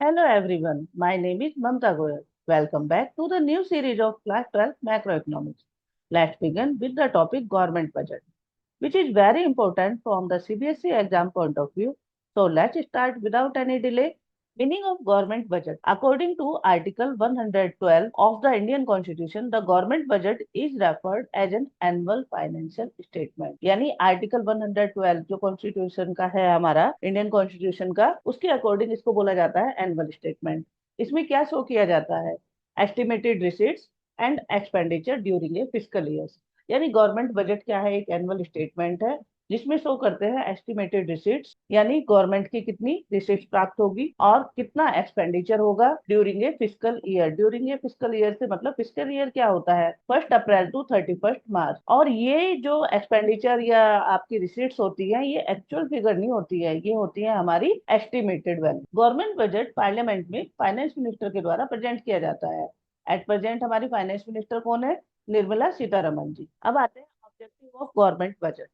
Hello everyone, my name is Mamta Goyal. Welcome back to the new series of Class 12 Macroeconomics. Let's begin with the topic government budget, which is very important from the CBSE exam point of view. So let's start without any delay. Meaning of government budget. According to Article 112 of the Indian Constitution, the government budget is referred as an annual financial statement. यानी article 112 जो constitution का है हमारा Indian constitution का, उसके according इसको बोला जाता है एनुअल स्टेटमेंट। इसमें क्या शो किया जाता है? Estimated receipts and expenditure during a fiscal years. यानी गवर्नमेंट बजट क्या है? एक एनुअल स्टेटमेंट है जिसमें शो करते हैं एस्टिमेटेड रिसीट्स, यानी गवर्नमेंट की कितनी रिसीट्स प्राप्त होगी और कितना एक्सपेंडिचर होगा during a fiscal year. During a fiscal year से मतलब फिस्कल ईयर क्या होता है? 1 अप्रैल टू 31 मार्च। और ये जो एक्सपेंडिचर या आपकी रिसीट्स होती है, ये एक्चुअल फिगर नहीं होती है, ये होती है हमारी estimated value. Government budget parliament में फाइनेंस मिनिस्टर के द्वारा प्रेजेंट किया जाता है। एट प्रेजेंट हमारी फाइनेंस मिनिस्टर कौन है? निर्मला सीतारमन जी। अब आते हैं objective of government budget.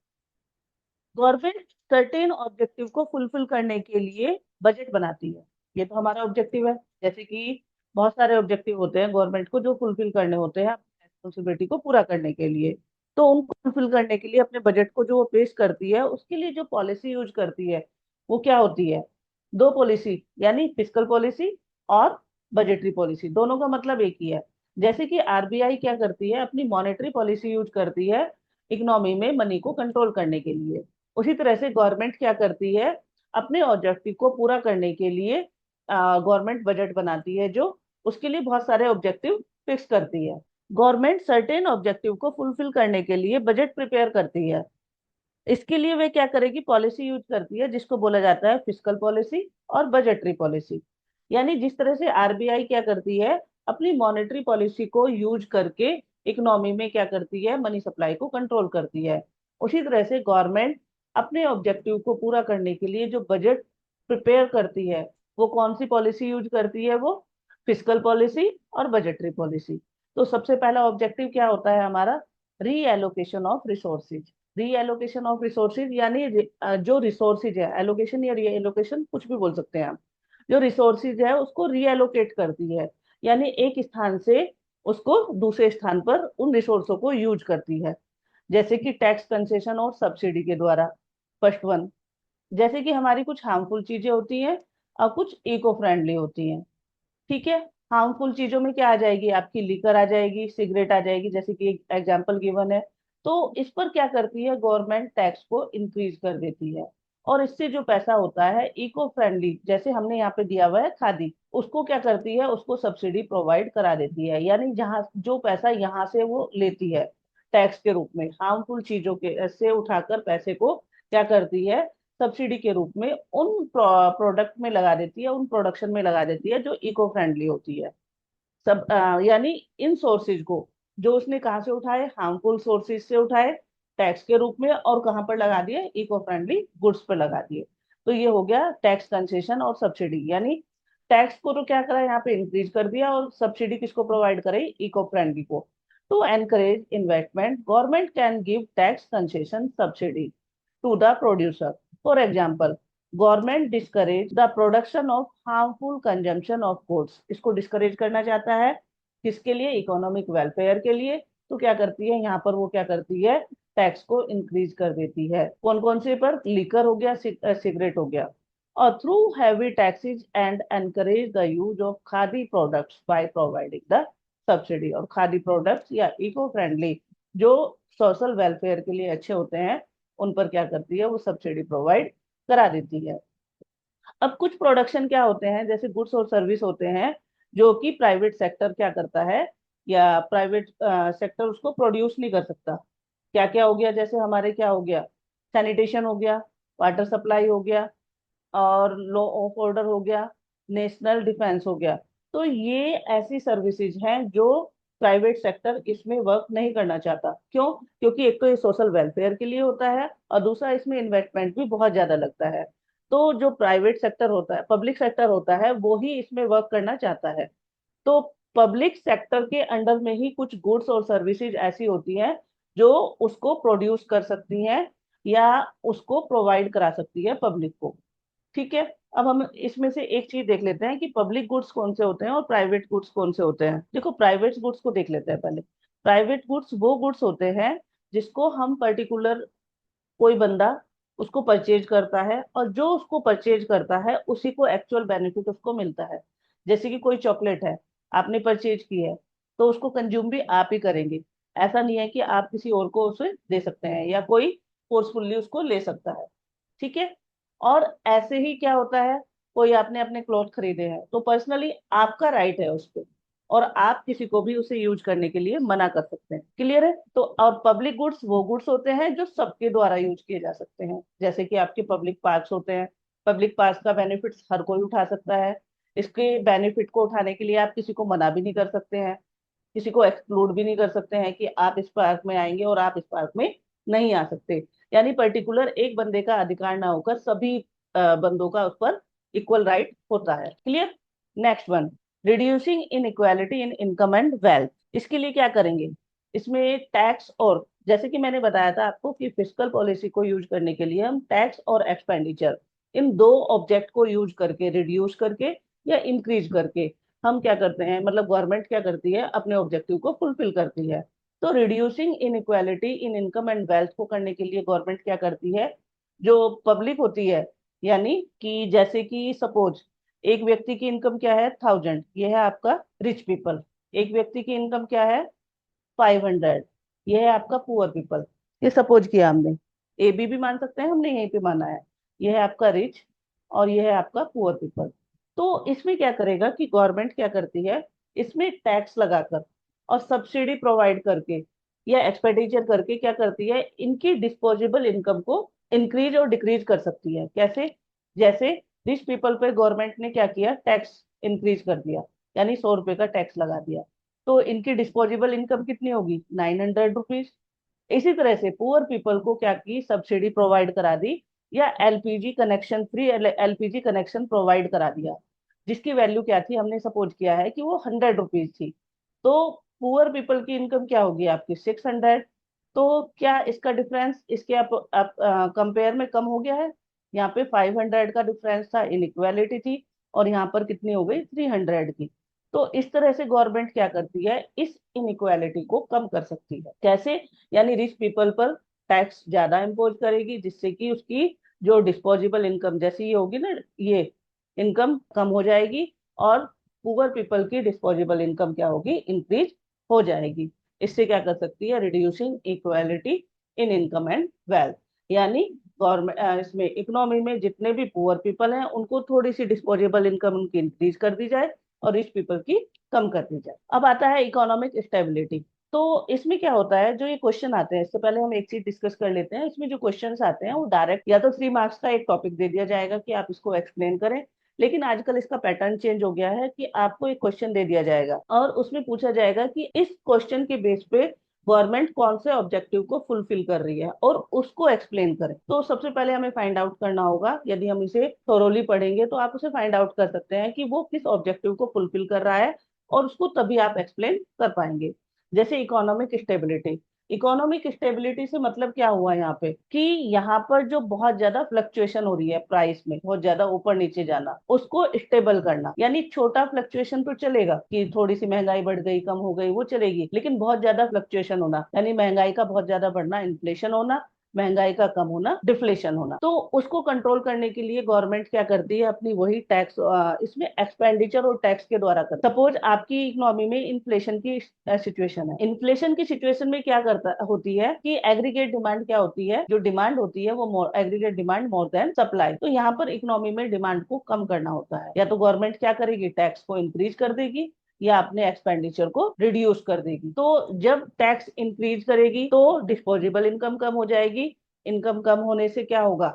Government certain objective को फुलफिल करने के लिए बजट बनाती है। ये तो हमारा ऑब्जेक्टिव है। जैसे कि बहुत सारे ऑब्जेक्टिव होते हैं गवर्नमेंट को जो फुलफिल करने होते हैं रेस्पॉन्सिबिलिटी को पूरा करने के लिए। तो उनको फुलफिल करने के लिए अपने बजट को जो वो पेश करती है, उसके लिए जो पॉलिसी यूज करती है वो क्या होती है? दो पॉलिसी, यानी फिस्कल पॉलिसी और बजटरी पॉलिसी। दोनों का मतलब एक ही है। जैसे कि आरबीआई क्या करती है? अपनी मॉनेटरी पॉलिसी यूज करती है इकोनॉमी में मनी को कंट्रोल करने के लिए। उसी तरह से गवर्नमेंट क्या करती है? अपने ऑब्जेक्टिव को पूरा करने के लिए गवर्नमेंट बजट बनाती है, जो उसके लिए बहुत सारे ऑब्जेक्टिव फिक्स करती है। गवर्नमेंट सर्टेन ऑब्जेक्टिव को फुलफिल करने के लिए बजट प्रिपेयर करती है। इसके लिए वे क्या करेगी? पॉलिसी यूज करती है जिसको बोला जाता है फिस्कल पॉलिसी और बजटरी पॉलिसी। यानी जिस तरह से आरबीआई क्या करती है? अपनी मॉनेटरी पॉलिसी को यूज करके इकोनॉमी में क्या करती है? मनी सप्लाई को कंट्रोल करती है। उसी तरह से गवर्नमेंट अपने ऑब्जेक्टिव को पूरा करने के लिए जो बजट प्रिपेयर करती है, वो कौन सी पॉलिसी यूज करती है? वो फिस्कल पॉलिसी और बजटरी पॉलिसी। तो सबसे पहला ऑब्जेक्टिव क्या होता है हमारा? Reallocation of resources. Reallocation of resources यानी जो रिसोर्सेज है, एलोकेशन या रीएलोकेशन कुछ भी बोल सकते हैं आप। जो रिसोर्सेज है उसको रीएलोकेट करती है, यानी एक स्थान से उसको दूसरे स्थान पर उन रिसोर्सों को यूज करती है। जैसे कि टैक्स कंसेशन और सब्सिडी के द्वारा। फर्स्ट वन, जैसे कि हमारी कुछ हार्मफुल चीजें होती हैं और कुछ इको फ्रेंडली होती हैं। ठीक है। हार्मफुल चीजों में क्या आ जाएगी? आपकी लिकर आ जाएगी, सिगरेट आ जाएगी, जैसे कि एक एग्जाम्पल गिवन है। तो इस पर क्या करती है? गवर्नमेंट टैक्स को इंक्रीज कर देती है। और इससे जो पैसा होता है इको फ्रेंडली, जैसे हमने यहाँ पे दिया हुआ है खादी, उसको क्या करती है? उसको सब्सिडी प्रोवाइड करा देती है। यानी जहाँ जो पैसा यहाँ से वो लेती है टैक्स के रूप में, हार्मफुल चीजों के से उठाकर पैसे को क्या करती है? सब्सिडी के रूप में उन प्रोडक्ट में लगा देती है, उन प्रोडक्शन में लगा देती है जो इको फ्रेंडली होती है। सब यानी इन सोर्सेज को जो उसने कहाँ से उठाए? हार्मफुल सोर्सेज से उठाए टैक्स के रूप में, और कहाँ पर लगा दिए? इको फ्रेंडली गुड्स पर लगा दिए। तो ये हो गया टैक्स कंसेशन और सब्सिडी। यानी टैक्स को तो क्या करा यहाँ पे? इंक्रीज कर दिया। और सब्सिडी किसको प्रोवाइड करे? इको फ्रेंडली को। To encourage investment, government can give tax concession subsidy to the producer. For example, government discourage the production of harmful consumption of goods। इसको डिस्करेज करना चाहता है किसके लिए? इकोनॉमिक वेलफेयर के लिए। तो क्या करती है यहाँ पर? वो क्या करती है? टैक्स को इंक्रीज कर देती है। कौन कौन से पर? लिकर हो गया, सिगरेट हो गया। और through heavy taxes and encourage the use of khadi products by providing the subsidy. और खादी प्रोडक्ट्स या इको फ्रेंडली जो सोशल वेलफेयर के लिए अच्छे होते हैं, उन पर क्या करती है? वो सब्सिडी प्रोवाइड करा देती है। अब कुछ प्रोडक्शन क्या होते हैं, जैसे गुड्स और सर्विस होते हैं, जो कि प्राइवेट सेक्टर क्या करता है या प्राइवेट सेक्टर उसको प्रोड्यूस नहीं कर सकता। क्या क्या हो गया? जैसे हमारे क्या हो गया? सैनिटेशन हो गया, वाटर सप्लाई हो गया, और लॉ ऑफ ऑर्डर हो गया, नेशनल डिफेंस हो गया। तो ये ऐसी सर्विसेज हैं जो प्राइवेट सेक्टर इसमें वर्क नहीं करना चाहता। क्यों? क्योंकि एक तो ये सोशल वेलफेयर के लिए होता है, और दूसरा इसमें इन्वेस्टमेंट भी बहुत ज्यादा लगता है। तो जो प्राइवेट सेक्टर होता है, पब्लिक सेक्टर होता है, वो ही इसमें वर्क करना चाहता है। तो पब्लिक सेक्टर के अंडर में ही कुछ गुड्स और सर्विसेज ऐसी होती हैं जो उसको प्रोड्यूस कर सकती हैं या उसको प्रोवाइड करा सकती है पब्लिक को। ठीक है। अब हम इसमें से एक चीज देख लेते हैं कि पब्लिक गुड्स कौन से होते हैं और प्राइवेट गुड्स कौन से होते हैं। देखो, प्राइवेट गुड्स को देख लेते हैं पहले। प्राइवेट गुड्स वो गुड्स होते हैं जिसको हम पर्टिकुलर, कोई बंदा उसको परचेज करता है, और जो उसको परचेज करता है उसी को एक्चुअल बेनिफिट उसको मिलता है। जैसे कि कोई चॉकलेट है, आपने परचेज की है, तो उसको कंज्यूम भी आप ही करेंगे। ऐसा नहीं है कि आप किसी और को उसे दे सकते हैं या कोई फोर्सफुल्ली उसको ले सकता है। ठीक है। और ऐसे ही क्या होता है, कोई आपने अपने क्लॉथ खरीदे हैं तो पर्सनली आपका राइट है उस पे, और आप किसी को भी उसे यूज करने के लिए मना कर सकते हैं। क्लियर है? तो और पब्लिक गुड्स वो गुड्स होते हैं जो सबके द्वारा यूज किए जा सकते हैं। जैसे कि आपके पब्लिक पार्क्स होते हैं। पब्लिक पार्क्स का बेनिफिट्स हर कोई उठा सकता है। इसके बेनिफिट को उठाने के लिए आप किसी को मना भी नहीं कर सकते हैं, किसी को एक्सक्लूड भी नहीं कर सकते हैं कि आप इस पार्क में आएंगे और आप इस पार्क में नहीं आ सकते। यानी पर्टिकुलर एक बंदे का अधिकार ना होकर सभी बंदों का उस पर इक्वल राइट होता है। Clear? Next one, reducing inequality in income and wealth. इसके लिए क्या करेंगे, इसमें टैक्स और, जैसे कि मैंने बताया था आपको कि फिस्कल पॉलिसी को यूज करने के लिए हम टैक्स और एक्सपेंडिचर, इन दो ऑब्जेक्ट को यूज करके, रिड्यूस करके या इंक्रीज करके, हम क्या करते हैं, मतलब गवर्नमेंट क्या करती है, अपने ऑब्जेक्टिव को फुलफिल करती है। तो reducing inequality in income and wealth को करने के लिए गवर्नमेंट क्या करती है, जो पब्लिक होती है, यानी कि जैसे कि सपोज एक व्यक्ति की इनकम क्या है, 1000, ये है आपका रिच पीपल। एक व्यक्ति की इनकम क्या है, 500, ये है आपका पुअर पीपल। ये सपोज किया हमने, ए बी भी मान सकते हैं, हमने यहीं पे माना है। ये है आपका रिच और ये है आपका पुअर पीपल। तो इसमें क्या करेगा कि गवर्नमेंट क्या करती है, इसमें टैक्स लगाकर और सब्सिडी प्रोवाइड करके या एक्सपेंडिचर करके क्या करती है, इनकी डिस्पोजेबल इनकम को इंक्रीज और डिक्रीज कर सकती है। कैसे? जैसे रिच पीपल पे गवर्नमेंट ने क्या किया, टैक्स इंक्रीज कर दिया, यानी 100 रुपए का टैक्स लगा दिया, तो इनकी डिस्पोजेबल इनकम कितनी होगी, 900 रुपीज। इसी तरह से पुअर पीपल को क्या की, सब्सिडी प्रोवाइड करा दी, या LPG connection, free LPG connection provide करा दिया, जिसकी वैल्यू क्या थी, हमने सपोज किया है कि वो 100 रुपीज थी। तो पुअर पीपल की इनकम क्या होगी आपकी, 600। तो क्या इसका डिफरेंस इसके आप कंपेयर में कम हो गया है? यहाँ पे 500 का डिफरेंस था, इनइक्वालिटी थी, और यहाँ पर कितनी हो गई, 300 की। तो इस तरह से गवर्नमेंट क्या करती है, इस इनइक्वालिटी को कम कर सकती है। कैसे? यानी रिच पीपल पर टैक्स ज्यादा इम्पोज करेगी, जिससे कि उसकी जो डिस्पोजेबल इनकम जैसी ये होगी ना, ये इनकम कम हो जाएगी, और पुअर पीपल की डिस्पोजेबल इनकम क्या होगी, इंक्रीज हो जाएगी। इससे क्या कर सकती है, reducing equality in income and wealth. यानी गवर्नमेंट इसमें इकोनॉमी में जितने भी पुअर पीपल हैं उनको थोड़ी सी डिस्पोजेबल इनकम उनकी इंक्रीज कर दी जाए, और रिच पीपल की कम कर दी जाए। अब आता है इकोनॉमिक स्टेबिलिटी। तो इसमें क्या होता है, जो ये क्वेश्चन आते हैं, इससे पहले हम एक चीज डिस्कस कर लेते हैं। इसमें जो क्वेश्चंस आते हैं वो डायरेक्ट या तो 3 मार्क्स का एक टॉपिक दे दिया जाएगा कि आप इसको एक्सप्लेन करें, लेकिन आजकल इसका पैटर्न चेंज हो गया है कि आपको एक क्वेश्चन दे दिया जाएगा और उसमें पूछा जाएगा कि इस क्वेश्चन के बेस पे गवर्नमेंट कौन से ऑब्जेक्टिव को फुलफिल कर रही है, और उसको एक्सप्लेन करें। तो सबसे पहले हमें फाइंड आउट करना होगा, यदि हम इसे थोरोली पढ़ेंगे तो आप उसे फाइंड आउट कर सकते हैं कि वो किस ऑब्जेक्टिव को फुलफिल कर रहा है, और उसको तभी आप एक्सप्लेन कर पाएंगे। जैसे इकोनॉमिक स्टेबिलिटी। इकोनॉमिक स्टेबिलिटी से मतलब क्या हुआ यहाँ पे, कि यहाँ पर जो बहुत ज्यादा फ्लक्चुएशन हो रही है प्राइस में, बहुत ज्यादा ऊपर नीचे जाना, उसको स्टेबल करना। यानी छोटा फ्लक्चुएशन तो चलेगा कि थोड़ी सी महंगाई बढ़ गई, कम हो गई, वो चलेगी, लेकिन बहुत ज्यादा फ्लक्चुएशन होना, यानी महंगाई का बहुत ज्यादा बढ़ना, इन्फ्लेशन होना, महंगाई का कम होना, डिफ्लेशन होना, तो उसको कंट्रोल करने के लिए गवर्नमेंट क्या करती है, अपनी वही टैक्स, इसमें एक्सपेंडिचर और टैक्स के द्वारा करती है। सपोज आपकी इकोनॉमी में इन्फ्लेशन की सिचुएशन है, इन्फ्लेशन की सिचुएशन में क्या करता होती है कि एग्रीगेट डिमांड क्या होती है, जो डिमांड होती है वो aggregate demand more than supply. तो यहाँ पर इकोनॉमी में डिमांड को कम करना होता है, या तो गवर्नमेंट क्या करेगी, टैक्स को इंक्रीज कर देगी, या अपने एक्सपेंडिचर को रिड्यूस कर देगी। तो जब टैक्स इंक्रीज करेगी तो डिस्पोजेबल इनकम कम हो जाएगी, इनकम कम होने से क्या होगा,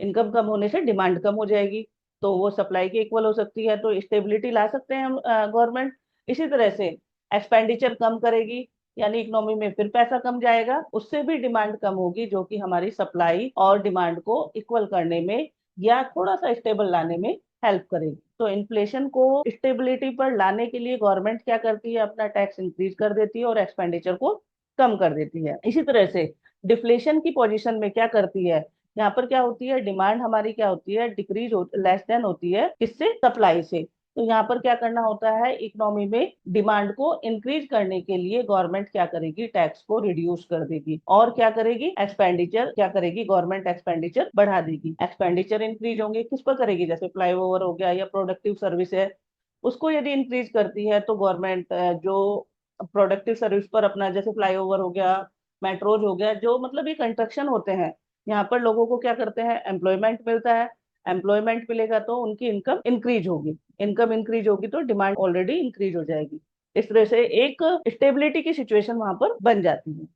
इनकम कम होने से डिमांड कम हो जाएगी, तो वो सप्लाई की इक्वल हो सकती है, तो स्टेबिलिटी ला सकते हैं हम गवर्नमेंट। इसी तरह से एक्सपेंडिचर कम करेगी, यानी इकोनॉमी में फिर पैसा कम जाएगा, उससे भी डिमांड कम होगी, जो कि हमारी सप्लाई और डिमांड को इक्वल करने में या थोड़ा सा स्टेबल लाने में हेल्प करेगी। तो इन्फ्लेशन को स्टेबिलिटी पर लाने के लिए गवर्नमेंट क्या करती है, अपना टैक्स इंक्रीज कर देती है और एक्सपेंडिचर को कम कर देती है। इसी तरह से डिफ्लेशन की पोजीशन में क्या करती है, यहाँ पर क्या होती है, डिमांड हमारी क्या होती है, डिक्रीज लेस देन होती है किससे, सप्लाई से। तो यहाँ पर क्या करना होता है, इकोनॉमी में डिमांड को इंक्रीज करने के लिए गवर्नमेंट क्या करेगी, टैक्स को रिड्यूस कर देगी और क्या करेगी, एक्सपेंडिचर क्या करेगी, गवर्नमेंट एक्सपेंडिचर बढ़ा देगी। एक्सपेंडिचर इंक्रीज होंगे किस पर करेगी, जैसे फ्लाईओवर हो गया या प्रोडक्टिव सर्विस है, उसको यदि इंक्रीज करती है तो गवर्नमेंट जो प्रोडक्टिव सर्विस पर अपना, जैसे फ्लाईओवर हो गया, मेट्रोज हो गया, जो मतलब ये कंस्ट्रक्शन होते हैं, यहाँ पर लोगों को क्या करते हैं, एम्प्लॉयमेंट मिलता है। एम्प्लॉयमेंट मिलेगा तो उनकी इनकम इंक्रीज होगी, इनकम इंक्रीज होगी तो डिमांड ऑलरेडी इंक्रीज हो जाएगी। इस तरह से एक स्टेबिलिटी की सिचुएशन वहां पर बन जाती है।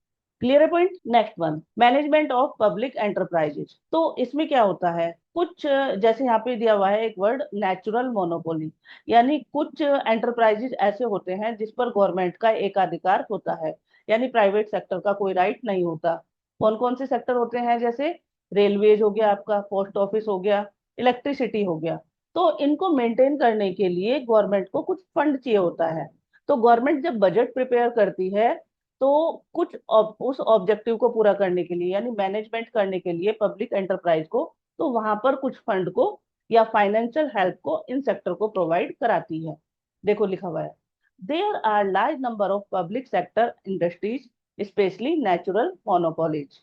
क्लियर है point. Next one, management of public enterprises. तो इसमें क्या होता है, कुछ जैसे यहाँ पे दिया हुआ है एक वर्ड, नेचुरल मोनोपोली, यानी कुछ एंटरप्राइजेज ऐसे होते हैं जिस पर गवर्नमेंट का एकाधिकार होता है, यानी प्राइवेट सेक्टर का कोई राइट नहीं होता। कौन कौन से सेक्टर होते हैं, जैसे रेलवेज हो गया आपका, पोस्ट ऑफिस हो गया, इलेक्ट्रिसिटी हो गया। तो इनको मेंटेन करने के लिए गवर्नमेंट को कुछ फंड चाहिए होता है। तो गवर्नमेंट जब बजट प्रिपेयर करती है तो कुछ उस ऑब्जेक्टिव को पूरा करने के लिए, यानी मैनेजमेंट करने के लिए पब्लिक एंटरप्राइज को, तो वहां पर कुछ फंड को या फाइनेंशियल हेल्प को इन सेक्टर को प्रोवाइड कराती है। देखो लिखा हुआ है, there are large number of public sector industries, specially natural monopolies,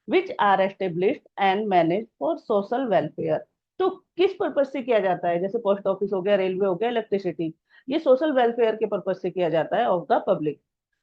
which are established and manage for social welfare. तो किस पर्पज से किया जाता है, जैसे पोस्ट ऑफिस हो गया, रेलवे हो गया, इलेक्ट्रिसिटी, ये सोशल वेलफेयर के पर्पज से किया जाता है of the public.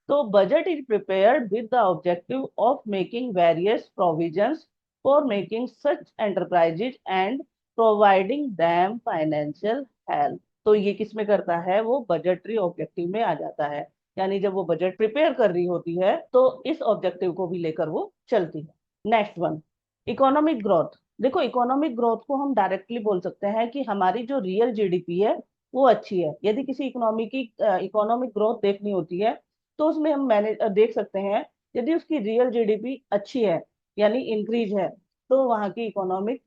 So budget is prepared with the objective of making various provisions for making such enterprises and providing them financial help। तो ये किस में करता है, वो बजटरी ऑब्जेक्टिव में आ जाता है, यानी जब वो बजट प्रिपेयर कर रही होती है तो इस ऑब्जेक्टिव को भी लेकर वो चलती है। Next one, economic growth. देखो इकोनॉमिक ग्रोथ को हम डायरेक्टली बोल सकते हैं कि हमारी जो रियल जीडीपी है वो अच्छी है। यदि किसी इकोनॉमी की इकोनॉमिक ग्रोथ देखनी होती है तो उसमें हम मैनेज देख सकते हैं, यदि उसकी रियल जीडीपी अच्छी है यानी इंक्रीज है, तो वहाँ की इकोनॉमिक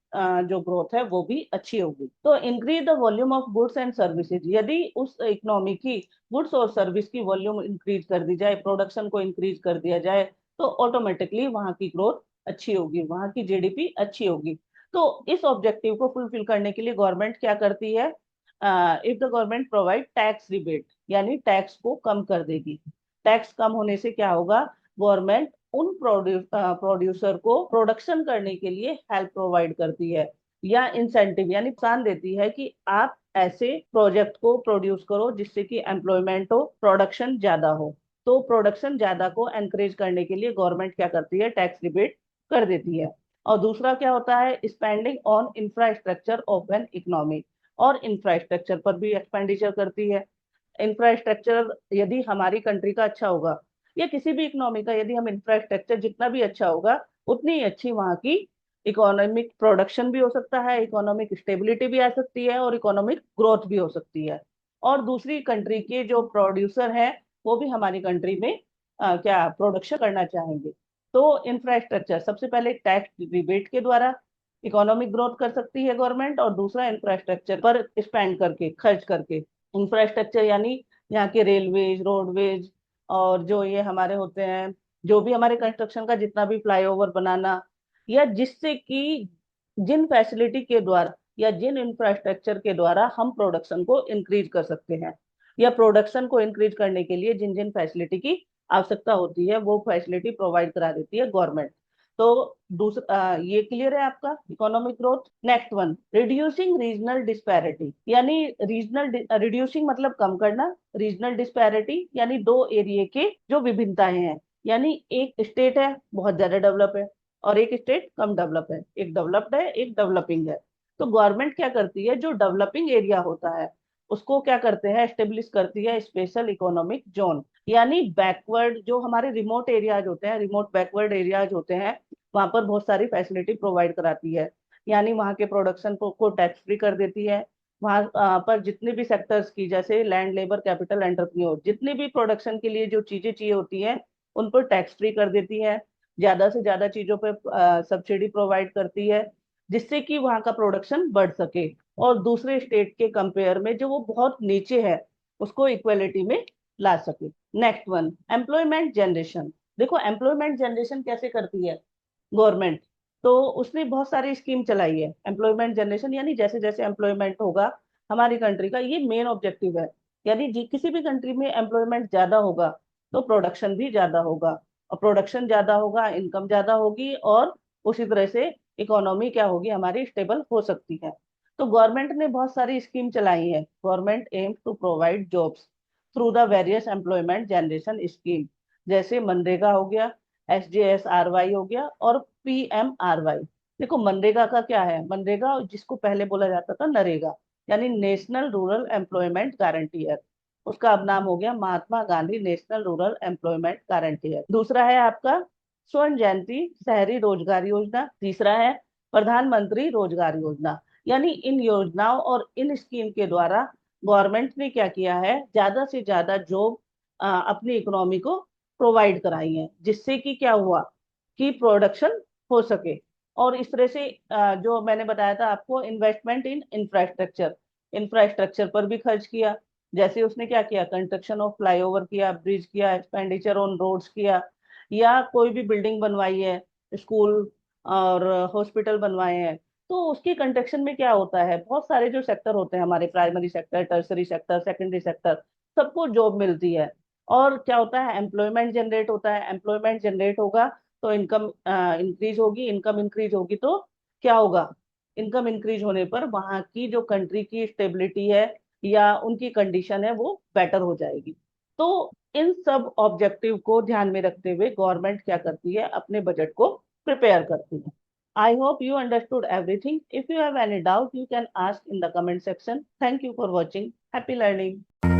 जो ग्रोथ है वो भी अच्छी होगी। तो increase the volume of goods and services, यदि उस इकोनॉमी की गुड्स और सर्विस की वॉल्यूम इंक्रीज कर दी जाए, प्रोडक्शन को इंक्रीज कर दिया जाए, तो ऑटोमेटिकली वहाँ की ग्रोथ अच्छी होगी, वहाँ की जीडीपी अच्छी होगी। तो इस ऑब्जेक्टिव को फुलफिल करने के लिए गवर्नमेंट क्या करती है, if the government provide tax rebate, यानी टैक्स को कम कर देगी। टैक्स कम होने से क्या होगा, गवर्नमेंट उन प्रोड्यूसर को प्रोडक्शन करने के लिए हेल्प प्रोवाइड करती है या इंसेंटिव यानी प्रोत्साहन देती है कि आप ऐसे प्रोजेक्ट को प्रोड्यूस करो जिससे कि एम्प्लॉयमेंट हो, प्रोडक्शन ज्यादा हो। तो प्रोडक्शन ज्यादा को एनकरेज करने के लिए गवर्नमेंट क्या करती है, टैक्स रिबेट कर देती है। और दूसरा क्या होता है, spending on infrastructure of an economy, और इंफ्रास्ट्रक्चर पर भी एक्सपेंडिचर करती है। इंफ्रास्ट्रक्चर यदि हमारी कंट्री का अच्छा होगा या किसी भी इकोनॉमी का, यदि हम इंफ्रास्ट्रक्चर जितना भी अच्छा होगा उतनी ही अच्छी वहाँ की इकोनॉमिक प्रोडक्शन भी हो सकता है, इकोनॉमिक स्टेबिलिटी भी आ सकती है और इकोनॉमिक ग्रोथ भी हो सकती है। और दूसरी कंट्री के जो प्रोड्यूसर हैं वो भी हमारी कंट्री में क्या प्रोडक्शन करना चाहेंगे। तो इंफ्रास्ट्रक्चर सबसे पहले टैक्स रिबेट के द्वारा इकोनॉमिक ग्रोथ कर सकती है गवर्नमेंट, और दूसरा इंफ्रास्ट्रक्चर पर स्पेंड करके, खर्च करके। इंफ्रास्ट्रक्चर यानी यहाँ के रेलवेज, रोडवेज, और जो ये हमारे होते हैं, जो भी हमारे कंस्ट्रक्शन का जितना भी फ्लाईओवर बनाना, या जिससे कि जिन फैसिलिटी के द्वारा या जिन इंफ्रास्ट्रक्चर के द्वारा हम प्रोडक्शन को इंक्रीज कर सकते हैं, या प्रोडक्शन को इंक्रीज करने के लिए जिन जिन फैसिलिटी की आवश्यकता होती है वो फैसिलिटी प्रोवाइड करा देती है गवर्नमेंट। तो दूसरा ये क्लियर है आपका economic growth. Next one, reducing regional disparity, यानी रीजनल रिड्यूसिंग मतलब कम करना, रीजनल डिस्पैरिटी यानी दो एरिया के जो विभिन्नताएं हैं, यानी एक स्टेट है बहुत ज्यादा डेवलप है और एक स्टेट कम डेवलप है, एक डेवलप्ड है एक डेवलपिंग है। तो गवर्नमेंट क्या करती है, जो डेवलपिंग एरिया होता है उसको क्या करते हैं, एस्टेब्लिश करती है स्पेशल इकोनॉमिक जोन, यानी बैकवर्ड जो हमारे रिमोट एरियाज होते हैं, रिमोट बैकवर्ड एरियाज होते हैं, वहां पर बहुत सारी फैसिलिटी प्रोवाइड कराती है। यानी वहाँ के प्रोडक्शन को टैक्स फ्री कर देती है। वहां पर जितने भी सेक्टर्स की, जैसे लैंड, लेबर, कैपिटल, एंटरप्रेन्योर, जितनी भी प्रोडक्शन के लिए जो चीजें चाहिए होती हैं उन पर टैक्स फ्री कर देती है। ज्यादा से ज्यादा चीजों पर सब्सिडी प्रोवाइड करती है जिससे कि वहाँ का प्रोडक्शन बढ़ सके और दूसरे स्टेट के कंपेयर में जो वो बहुत नीचे है उसको इक्वलिटी में ला सके। Next one, employment generation. देखो एम्प्लॉयमेंट जनरेशन कैसे करती है गवर्नमेंट, तो उसने बहुत सारी स्कीम चलाई है एम्प्लॉयमेंट जनरेशन, यानी जैसे जैसे एम्प्लॉयमेंट होगा हमारी कंट्री का, ये मेन ऑब्जेक्टिव है। यानी किसी भी कंट्री में एम्प्लॉयमेंट ज्यादा होगा तो प्रोडक्शन भी ज्यादा होगा, और प्रोडक्शन ज्यादा होगा इनकम ज्यादा होगी, और उसी तरह से इकोनॉमी क्या होगी हमारी, स्टेबल हो सकती है। तो गवर्नमेंट ने बहुत सारी स्कीम चलाई है। Government aims to provide jobs through the various employment generation scheme, जैसे मनरेगा हो गया, SJSRY हो गया, और PMRY। देखो मनरेगा का क्या है, मनरेगा जिसको पहले बोला जाता था नरेगा, यानी national rural employment guarantee act, उसका अब नाम हो गया Mahatma Gandhi national rural employment guarantee act. दूसरा है आपका स्वर्ण जयंती शहरी रोजगार योजना। तीसरा है प्रधानमंत्री रोजगार योजना। यानी इन योजनाओं और इन स्कीम के द्वारा गवर्नमेंट ने क्या किया है, ज्यादा से ज्यादा जॉब अपनी इकोनॉमी को प्रोवाइड कराई है, जिससे कि क्या हुआ कि प्रोडक्शन हो सके। और इस तरह से जो मैंने बताया था आपको, इन्वेस्टमेंट इन इंफ्रास्ट्रक्चर, इंफ्रास्ट्रक्चर पर भी खर्च किया। जैसे उसने क्या किया, कंस्ट्रक्शन ऑफ फ्लाईओवर किया, ब्रिज किया, एक्सपेंडिचर ऑन रोड्स किया, या कोई भी बिल्डिंग बनवाई है, स्कूल और हॉस्पिटल बनवाए हैं। तो उसकी कंस्ट्रक्शन में क्या होता है, बहुत सारे जो सेक्टर होते हैं हमारे, primary sector, tertiary sector, secondary sector, सबको जॉब मिलती है। और क्या होता है, एम्प्लॉयमेंट जनरेट होता है। एम्प्लॉयमेंट जनरेट होगा तो इनकम इंक्रीज होगी, इनकम इंक्रीज होगी तो क्या होगा, इनकम इंक्रीज होने पर वहां की जो कंट्री की स्टेबिलिटी है या उनकी कंडीशन है वो बेटर हो जाएगी। तो इन सब ऑब्जेक्टिव को ध्यान में रखते हुए गवर्नमेंट क्या करती है, अपने बजट को प्रिपेयर करती है। I hope you understood everything. If you have any doubt you can ask in the comment section. Thank you for watching. Happy learning.